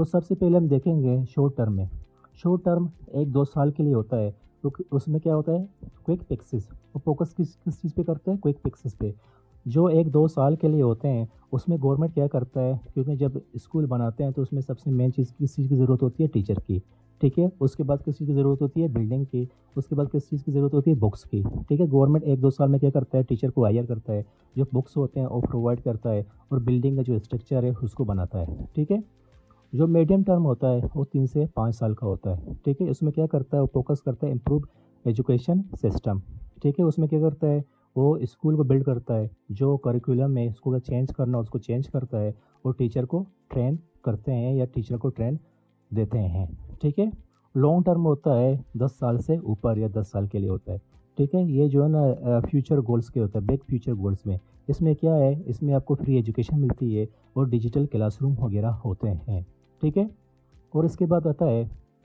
تو سب سے پہلے ہم دیکھیں گے شارٹ ٹرم میں. شارٹ ٹرم 1-2 سال کے لیے ہوتا ہے. تو اس میں کیا ہوتا ہے, کوئک فکسز. وہ فوکس کس چیز پہ کرتے ہیں, کوئک فکسز پہ. جو 1-2 سال کے لیے ہوتے ہیں اس میں گورنمنٹ کیا کرتا ہے, کیونکہ جب اسکول بناتے ہیں تو اس میں سب سے مین چیز کس چیز کی ضرورت ہوتی ہے, ٹیچر کی. ٹھیک ہے, اس کے بعد کس چیز کی ضرورت ہوتی ہے, بلڈنگ کی. اس کے بعد کس چیز کی ضرورت ہوتی ہے, بکس کی. ٹھیک ہے, گورنمنٹ 1-2 سال میں کیا کرتا ہے, ٹیچر کو ہائر کرتا ہے, جو بکس ہوتے ہیں وہ پرووائڈ کرتا ہے, اور بلڈنگ کا جو اسٹرکچر ہے اس کو بناتا ہے. ٹھیک ہے, جو میڈیم ٹرم ہوتا ہے وہ 3 سے 5 سال کا ہوتا ہے. ٹھیک ہے, اس میں کیا کرتا ہے, وہ فوکس کرتا ہے امپروو ایجوکیشن سسٹم. ٹھیک ہے, اس میں کیا کرتا ہے, وہ اسکول کو بلڈ کرتا ہے, جو کریکولم ہے اسکول کا چینج کرنا اس کو چینج کرتا ہے, اور ٹیچر کو ٹرین کرتے ہیں یا ٹیچر کو ٹرین دیتے ہیں. ٹھیک ہے, لانگ ٹرم ہوتا ہے 10 سال سے اوپر یا 10 سال کے لیے ہوتا ہے. ٹھیک ہے, یہ جو ہے نا فیوچر گولز کے ہوتا ہے, بگ فیوچر گولز میں. اس میں کیا ہے, اس میں آپ کو فری ایجوکیشن ملتی ہے اور ڈیجیٹل کلاس روم وغیرہ ہوتے ہیں. ٹھیک ہے, اور اس کے بعد آتا ہے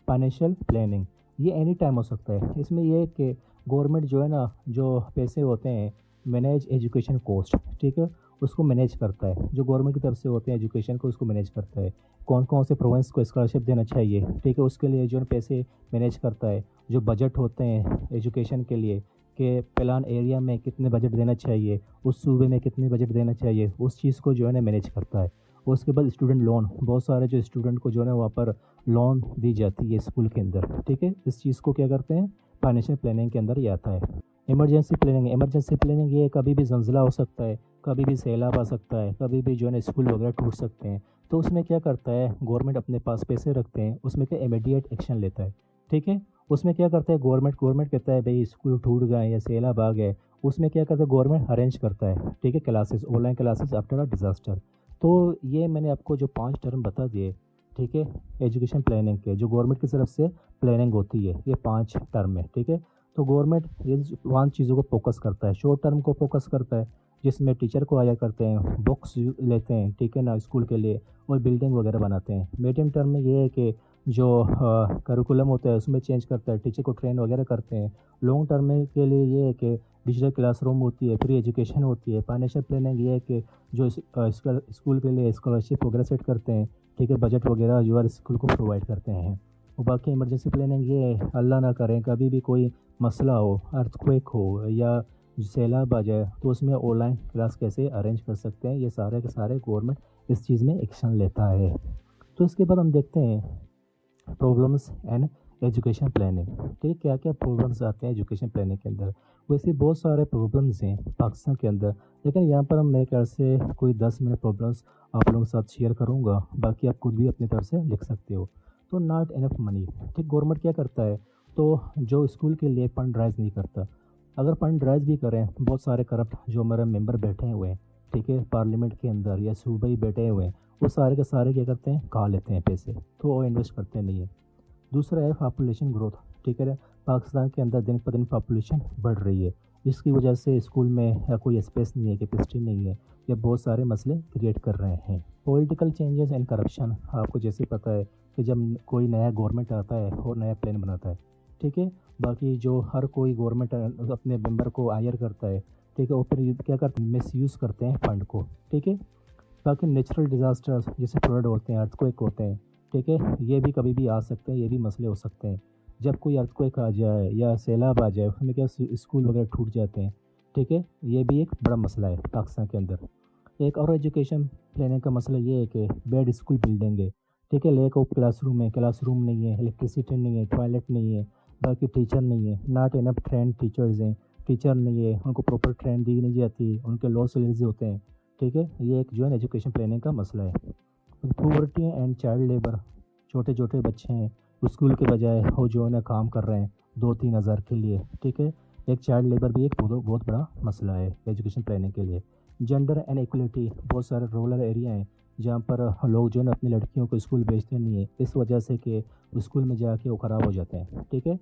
فائنینشیل پلاننگ. یہ اینی ٹائم ہو سکتا ہے. اس میں یہ ہے کہ گورنمنٹ جو ہے نا, جو پیسے ہوتے ہیں مینیج ایجوکیشن کوسٹ. ٹھیک ہے, اس کو مینیج کرتا ہے, جو گورنمنٹ کی طرف سے ہوتے ہیں ایجوکیشن کو, اس کو مینیج کرتا ہے. کون کون سے پروونس کو اسکالرشپ دینا چاہیے. ٹھیک ہے, اس کے لیے جو ہے پیسے مینیج کرتا ہے. جو بجٹ ہوتے ہیں ایجوکیشن کے لیے, کہ پلان ایریا میں کتنے بجٹ دینا چاہیے, اس صوبے میں کتنے بجٹ دینا چاہیے, اس چیز کو جو ہے نا مینیج کرتا ہے. اس کے بعد اسٹوڈنٹ لون, بہت سارے جو اسٹوڈنٹ کو جو ہے نا وہاں پر لون دی جاتی ہے اسکول کے اندر. ٹھیک ہے, اس چیز کو کیا کرتے ہیں, فائنینشیل پلاننگ کے اندر یہ آتا ہے. Emergency planning. ایمرجنسی پلاننگ یہ کبھی بھی زلزلہ ہو سکتا ہے, کبھی بھی سیلاب آ سکتا ہے, کبھی بھی جو ہے نا اسکول وغیرہ ٹوٹ سکتے ہیں. تو اس میں کیا کرتا ہے گورنمنٹ, اپنے پاس پیسے رکھتے ہیں, اس میں کیا امیڈیٹ ایکشن لیتا ہے. ٹھیک ہے, اس میں کیا کرتا ہے گورنمنٹ کہتا ہے بھائی اسکول ٹوٹ گئے یا سیلاب آ گئے, اس میں کیا کرتا ہے گورنمنٹ ارینج کرتا ہے. ٹھیک ہے, classes, on line classes after a disaster. تو یہ میں نے آپ کو جو 5 ٹرم بتا دیے, ٹھیک ہے, ایجوکیشن پلاننگ کے, جو گورنمنٹ کی طرف سے پلاننگ ہوتی ہے, یہ 5 ٹرم ہے. ٹھیک ہے, تو گورنمنٹ یہ 5 چیزوں کو فوکس کرتا ہے. شارٹ ٹرم کو فوکس کرتا ہے, جس میں ٹیچر کو ہائر کرتے ہیں, بکس لیتے ہیں, ٹھیک ہے نا, اسکول کے لیے, اور بلڈنگ وغیرہ بناتے ہیں. میڈیم ٹرم میں یہ ہے کہ جو کریکولم ہوتا ہے اس میں چینج کرتا ہے, ٹیچر کو ٹرین وغیرہ کرتے ہیں. لانگ ٹرم کے لیے یہ ہے کہ ڈیجیٹل کلاس روم ہوتی ہے, فری ایجوکیشن ہوتی ہے. فائنینشیل پلاننگ یہ ہے کہ جو اسکول کے لیے اسکالرشپ وغیرہ سیٹ کرتے ہیں. ٹھیک ہے, بجٹ وغیرہ جو ہے اسکول کو پرووائڈ کرتے ہیں. اور باقی ایمرجنسی پلاننگ یہ ہے, اللہ نہ کریں کبھی بھی کوئی مسئلہ ہو, ارتھ کویک ہو یا سیلاب آ جائے, تو اس میں آن لائن کلاس کیسے ارینج کر سکتے ہیں. یہ سارے کے سارے گورنمنٹ اس چیز میں ایکشن لیتا ہے. تو اس کے بعد ہم دیکھتے ہیں پرابلمس اینڈ ایجوکیشن پلاننگ. ٹھیک, کیا کیا پرابلمس آتے ہیں ایجوکیشن پلاننگ کے اندر. ویسے بہت سارے پرابلمس ہیں پاکستان کے اندر, لیکن یہاں پر ہم میرے خیال سے کوئی 10 منٹ پرابلمس آپ لوگوں کے ساتھ شیئر کروں گا, باقی آپ خود بھی اپنی طرف سے لکھ سکتے ہو. تو ناٹ انف منی. ٹھیک, گورنمنٹ کیا کرتا ہے, تو جو اسکول کے لیے فنڈ رائز نہیں کرتا. اگر فنڈ رائز بھی کریں, بہت سارے کرپٹ جو ہمارے ممبر بیٹھے ہوئے ہیں, ٹھیک ہے, پارلیمنٹ کے اندر یا صوبائی بیٹھے ہوئے ہیں, وہ سارے کے سارے کیا کرتے ہیں, کھا لیتے ہیں پیسے, تو وہ انویسٹ کرتے نہیں ہیں. دوسرا ہے پاپولیشن گروتھ. ٹھیک ہے, پاکستان کے اندر دن پر دن پاپولیشن بڑھ رہی ہے, جس کی وجہ سے اسکول میں یا کوئی اسپیس نہیں ہے, کیپیسٹی نہیں ہے, یا بہت سارے مسئلے کریٹ کر رہے ہیں. Political changes and corruption. آپ کو جیسے پتہ ہے کہ جب کوئی نیا گورنمنٹ آتا ہے اور نیا پلان بناتا ہے, ٹھیک ہے, باقی جو ہر کوئی گورنمنٹ اپنے ممبر کو ہائر کرتا ہے, ٹھیک ہے, وہ پھر کیا کرتے ہیں, مس یوز کرتے ہیں فنڈ کو. ٹھیک ہے, باقی نیچرل ڈیزاسٹر جیسے فلڈ ہوتے ہیں, ارتھ کویک ہوتے ہیں, ٹھیک ہے, یہ بھی کبھی بھی آ سکتے ہیں, یہ بھی مسئلے ہو سکتے ہیں. جب کوئی ارتھ کویک آ جائے یا سیلاب آ جائے, اس میں کیا اسکول وغیرہ ٹوٹ جاتے ہیں. ٹھیک ہے, یہ بھی ایک بڑا مسئلہ ہے پاکستان کے اندر. ایک اور ایجوکیشن پلاننگ کا مسئلہ یہ ہے کہ بیڈ اسکول بلڈنگ ہے. ٹھیک ہے, لیک آف کلاس روم ہے, کلاس روم نہیں ہے, الیکٹریسٹی نہیں ہے, ٹوائلٹ نہیں ہے, باقی ٹیچر نہیں ہے, ناٹ انف ٹرینڈ ٹیچرز ہیں, ٹیچر نہیں ہے, ان کو پراپر ٹرین دی نہیں جاتی, ان کے لو سیلریز ہوتے ہیں. ٹھیک ہے, یہ ایک جو ہے ایجوکیشن پلاننگ کا مسئلہ ہے. Poverty and child labour. چھوٹے چھوٹے بچے ہیں, اسکول کے بجائے وہ جو ہے نا کام کر رہے ہیں 2-3 ہزار کے لیے. ٹھیک ہے, ایک چائلڈ لیبر بھی ایک بہت بڑا مسئلہ ہے ایجوکیشن پلاننگ کے لیے. Gender and equality. بہت سارے رورل ایریا ہیں جہاں پر لوگ جو ہے نا اپنی لڑکیوں کو اسکول بھیجتے نہیں ہیں, اس وجہ سے کہ اسکول میں جا کے وہ خراب ہو جاتے ہیں. ٹھیک ہے,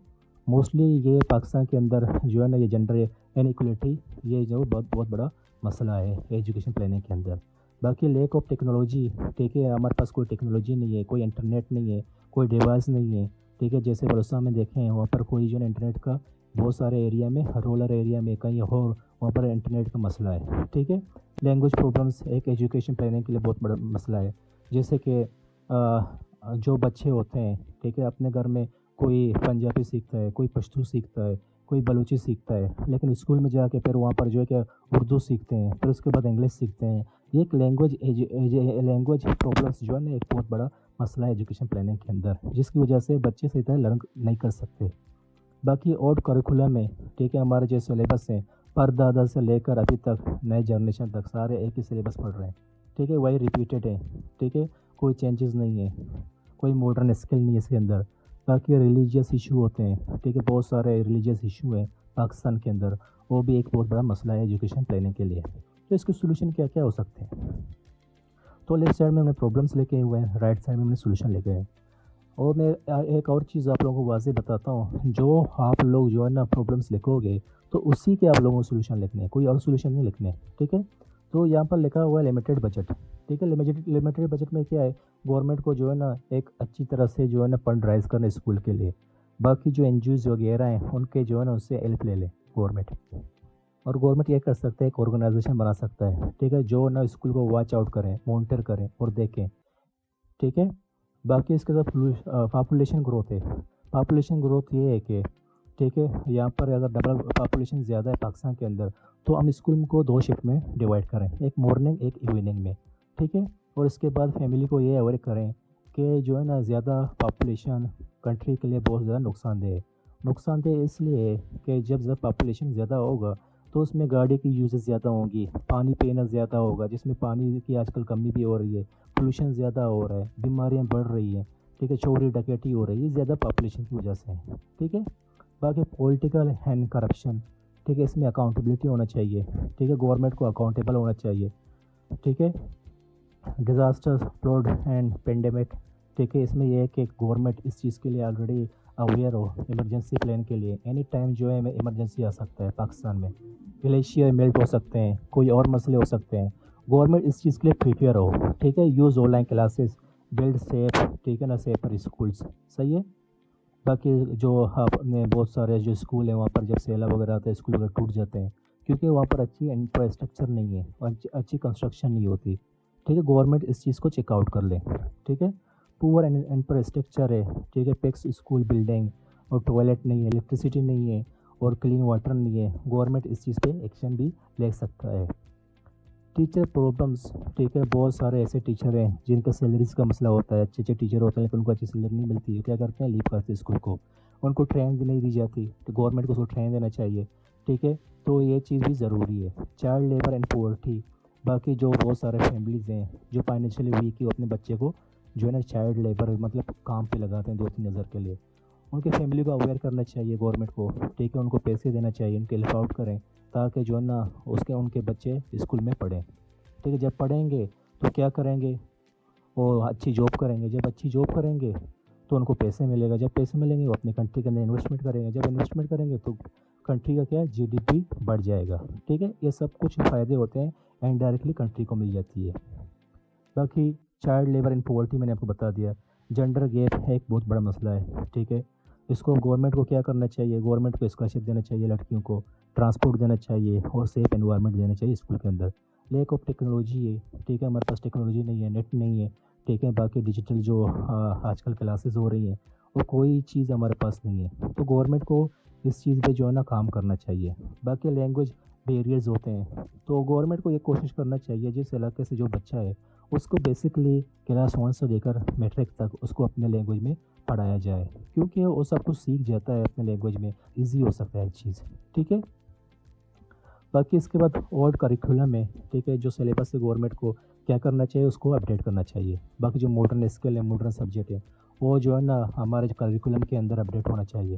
موسٹلی یہ پاکستان کے اندر جو ہے نا یہ جینڈر این ایکولیٹی یہ جو بہت بڑا مسئلہ ہے ایجوکیشن پلاننگ کے اندر. باقی لیک آف ٹیکنالوجی. ٹھیک ہے, ہمارے پاس کوئی ٹیکنالوجی نہیں ہے, کوئی انٹرنیٹ نہیں ہے, کوئی ڈیوائس نہیں ہے. ٹھیک ہے, جیسے بلوچستان میں دیکھیں وہاں پر کوئی جو ہے انٹرنیٹ کا بہت سارے ایریا میں, رورل ایریا میں کہیں اور وہاں پر انٹرنیٹ کا مسئلہ ہے. ٹھیک ہے, لینگویج پرابلمس ایک ایجوکیشن پلاننگ کے لیے بہت بڑا مسئلہ ہے. جیسے کہ جو بچے ہوتے ہیں ٹھیک ہے اپنے گھر میں کوئی پنجابی سیکھتا ہے، کوئی پشتو سیکھتا ہے، کوئی بلوچی سیکھتا ہے، لیکن اسکول میں جا کے پھر وہاں پر جو ہے کہ اردو سیکھتے ہیں، پھر اس کے بعد انگلش سیکھتے ہیں. یہ ایک لینگویج پرابلمس جو ہے نا ایک بہت بڑا مسئلہ ہے ایجوکیشن پلاننگ کے اندر، جس کی وجہ سے بچے صحیح طرح لرن نہیں کر سکتے. باقی اور کریکولم میں ٹھیک ہے ہمارے جو سلیبس ہیں پردادا سے لے کر ابھی تک نئے جنریشن تک سارے ایک ہی سلیبس پڑھ رہے ہیں ٹھیک ہے، وہی ریپیٹیڈ ہے ٹھیک ہے، کوئی چینجز نہیں ہے، کوئی ماڈرن اسکل نہیں ہے اس کے اندر. باقی ریلیجیس ایشو ہوتے ہیں ٹھیک ہے، بہت سارے ریلیجیس ایشو ہیں پاکستان کے اندر، وہ بھی ایک بہت بڑا مسئلہ ہے ایجوکیشن پلاننگ کے لیے. تو اس کے سولوشن کیا کیا ہو سکتے ہیں؟ تو لیفٹ سائڈ میں ہم نے پرابلمس لے کے ہوئے ہیں، رائٹ سائڈ میں ہم نے سولوشن لے کے ہیں. اور میں ایک اور چیز آپ لوگوں کو واضح بتاتا ہوں، جو آپ لوگ جو ہے نا پرابلمس لکھو گے تو اسی کے آپ لوگوں کو سولوشن لکھنے ہیں، کوئی اور سولوشن نہیں لکھنے ٹھیک ہے. تو یہاں پر لکھا ہوا ہے لمیٹڈ بجٹ ٹھیک ہے. لمیٹڈ بجٹ میں کیا ہے، گورنمنٹ کو جو ہے نا ایک اچھی طرح سے جو ہے نا فنڈ رائز کرنا اسکول کے لیے. باقی جو این جی اوز وغیرہ ہیں ان کے جو ہے نا اس سے ہیلپ لے لیں گورنمنٹ. اور گورنمنٹ یہ کر سکتا ہے ایک آرگنائزیشن بنا سکتا ہے ٹھیک ہے، جو نا اسکول کو واچ آؤٹ کریں، مانیٹر کریں اور دیکھیں ٹھیک ہے. باقی اس کے ساتھ پاپولیشن گروتھ ہے. پاپولیشن گروتھ یہ ہے کہ ٹھیک ہے یہاں پر اگر ڈبل پاپولیشن زیادہ ہے پاکستان کے اندر تو ہم اسکول کو 2 شفٹ میں ڈیوائڈ کریں، ایک مارننگ ایک ایوننگ میں ٹھیک ہے. اور اس کے بعد فیملی کو یہ اویئر کریں کہ جو ہے نا زیادہ پاپولیشن کنٹری کے لیے بہت زیادہ نقصان دہ اس لیے ہے کہ جب پاپولیشن زیادہ ہوگا تو اس میں گاڑی کی یوزز زیادہ ہوں گی، پانی پینا زیادہ ہوگا جس میں پانی کی آج کل کمی بھی ہو رہی ہے، پولوشن زیادہ ہو رہا ہے، بیماریاں بڑھ رہی ہیں ٹھیک ہے، چوری ڈکیتی ہو رہی ہے، یہ زیادہ پاپولیشن کی وجہ سے ہے ٹھیک ہے. باقی پولیٹیکل اینڈ کرپشن ٹھیک ہے، اس میں اکاؤنٹیبلٹی ہونا چاہیے ٹھیک ہے، گورنمنٹ کو اکاؤنٹیبل ہونا چاہیے ٹھیک ہے. ڈیزاسٹر فلڈ اینڈ پینڈیمک ٹھیک ہے، اس میں یہ ہے کہ گورنمنٹ اس چیز کے لیے آلریڈی اویئر ہو، ایمرجنسی پلان کے لیے اینی ٹائم جو ہے ایمرجنسی آ سکتا ہے پاکستان میں، گلیشیئر میلٹ ہو سکتے ہیں، کوئی اور مسئلے ہو سکتے ہیں، گورنمنٹ اس چیز کے لیے پریپیئر ہو ٹھیک ہے. Use online classes, build safe ٹھیک ہے نا، سیفر اسکولس صحیح ہے. باقی جو آپ نے بہت سارے جو اسکول ہیں وہاں پر جب سیلاب وغیرہ آتا ہے اسکول وغیرہ ٹوٹ جاتے ہیں کیونکہ وہاں پر اچھی انفراسٹرکچر نہیں ہے اور اچھی کنسٹرکشن نہیں ہوتی ٹھیک ہے. گورنمنٹ اس چیز کو چیک آؤٹ کر لے ٹھیک ہے. پور انفراسٹرکچر ہے ٹھیک ہے، پیکس اسکول بلڈنگ اور ٹوائلٹ نہیں ہے، الیکٹریسٹی نہیں ہے اور کلین واٹر نہیں ہے، گورنمنٹ اس چیز پہ ایکشن بھی لے سکتا ہے. ٹیچر پرابلمس ٹھیک ہے، بہت سارے ایسے ٹیچر ہیں جن کا سیلریز کا مسئلہ ہوتا ہے، اچھے ٹیچر ہوتے ہیں لیکن ان کو اچھی سیلری نہیں ملتی ہے، کیا کرتے ہیں لیو کرتے ہیں اسکول کو، ان کو ٹرین نہیں دی جاتی تو گورنمنٹ کو اس کو ٹرین دینا چاہیے ٹھیک ہے. تو یہ چیز بھی ضروری ہے. چائلڈ لیبر اینڈ پاورٹی، باقی جو بہت سارے فیملیز ہیں جو فائنینشلی ویک ہے، اپنے بچے کو جو ہے نا چائلڈ لیبر مطلب کام پہ لگاتے ہیں 2-3 ہزار کے لیے، ان کی فیملی کو اویئر کرنا چاہیے گورنمنٹ کو ٹھیک ہے، ان کو پیسے دینا چاہیے، ان کے ہیلپ آؤٹ کریں تاکہ جو ہے نا ان کے بچے اسکول میں پڑھیں ٹھیک ہے. جب پڑھیں گے تو کیا کریں گے، وہ اچھی جاب کریں گے، جب اچھی جاب کریں گے تو ان کو پیسے ملے گا، جب پیسے ملیں گے وہ اپنے کنٹری کے اندر انویسٹمنٹ کریں گے، جب انویسٹمنٹ کریں گے تو کنٹری کا کیا جی ڈی پی بڑھ جائے گا ٹھیک ہے. یہ سب کچھ فائدے ہوتے ہیں اینڈ ڈائریکٹلی کنٹری کو مل جاتی ہے. باقی چائلڈ لیبر اینڈ پاورٹی میں نے آپ کو بتا دیا. جنڈر گیپ ایک بہت بڑا مسئلہ ہے ٹھیک ہے. اس کو گورنمنٹ کو کیا کرنا چاہیے، گورنمنٹ کو اسکالرشپ دینا چاہیے لڑکیوں کو، ٹرانسپورٹ دینا چاہیے اور سیف انوائرمنٹ دینا چاہیے اسکول کے اندر. لیک آف ٹیکنالوجی ہے ٹھیک ہے، ہمارے پاس ٹیکنالوجی نہیں ہے، نیٹ نہیں ہے ٹھیک ہے. باقی ڈیجیٹل جو آج کل کلاسز ہو رہی ہیں وہ کوئی چیز ہمارے پاس نہیں ہے، تو گورنمنٹ کو اس چیز پہ جو ہے نا کام کرنا چاہیے. باقی لینگویج بیریئرز ہوتے ہیں تو گورنمنٹ کو یہ کوشش کرنا چاہیے جس علاقے سے جو بچہ ہے اس کو بیسکلی کلاس 1 سے لے کر میٹرک تک اس کو اپنے لینگویج میں پڑھایا جائے کیونکہ وہ سب کچھ سیکھ جاتا ہے اپنے لینگویج میں، ایزی ہو سکتا ہے ہر چیز ٹھیک ہے. باقی اس کے بعد اولڈ کریکولم ہے ٹھیک ہے، جو سلیبس ہے گورنمنٹ کو کیا کرنا چاہیے، اس کو اپڈیٹ کرنا چاہیے. باقی جو ماڈرن اسکل ہے، ماڈرن سبجیکٹ ہے، وہ جو ہے نا ہمارے کریکولم کے اندر اپڈیٹ ہونا چاہیے.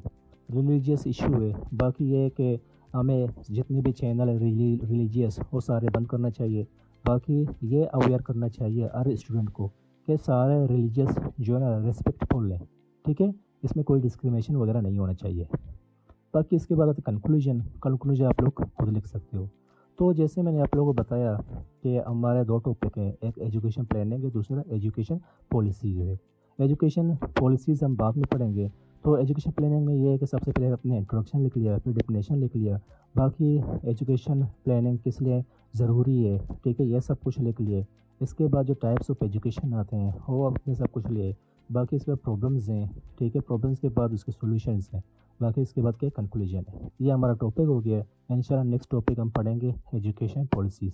ریلیجیس ایشو ہے، باقی یہ ہے کہ ہمیں جتنے بھی چینل ہے ریلیجیس وہ سارے بند کرنا چاہیے. باقی یہ اویئر کرنا چاہیے ہر اسٹوڈنٹ کو کہ سارے ریلیجیس جو ہے نا ریسپیکٹ فل ہیں ٹھیک ہے، اس میں کوئی ڈسکریمنیشن وغیرہ نہیں ہونا چاہیے. باقی اس کے بعد کنکلوژن آپ لوگ خود لکھ سکتے ہو. تو جیسے میں نے آپ لوگوں کو بتایا کہ ہمارے 2 ٹاپک ہیں، ایک ایجوکیشن پلاننگ ہے، دوسرا ایجوکیشن پالیسیز ہے. ایجوکیشن پالیسیز ہم بعد میں پڑھیں گے. تو ایجوکیشن پلاننگ میں یہ ہے کہ سب سے پہلے اپنے انٹروڈکشن لکھ لیا، پھر ڈیفینیشن لکھ لیا، باقی ایجوکیشن پلاننگ کس لیے ضروری ہے ٹھیک ہے، یہ سب کچھ لکھ لیے. اس کے بعد جو ٹائپس آف ایجوکیشن آتے ہیں وہ اپنے سب کچھ لیے. باقی اس کے بعد پرابلمز ہیں، ٹھیک ہے، پرابلمس کے بعد اس کے سولوشنز ہیں، باقی اس کے بعد کیا کنکلوژن ہے۔ یہ ہمارا ٹاپک ہو گیا ہے۔ انشاءاللہ نیکسٹ ٹاپک ہم پڑھیں گے ایجوکیشن پالیسیز۔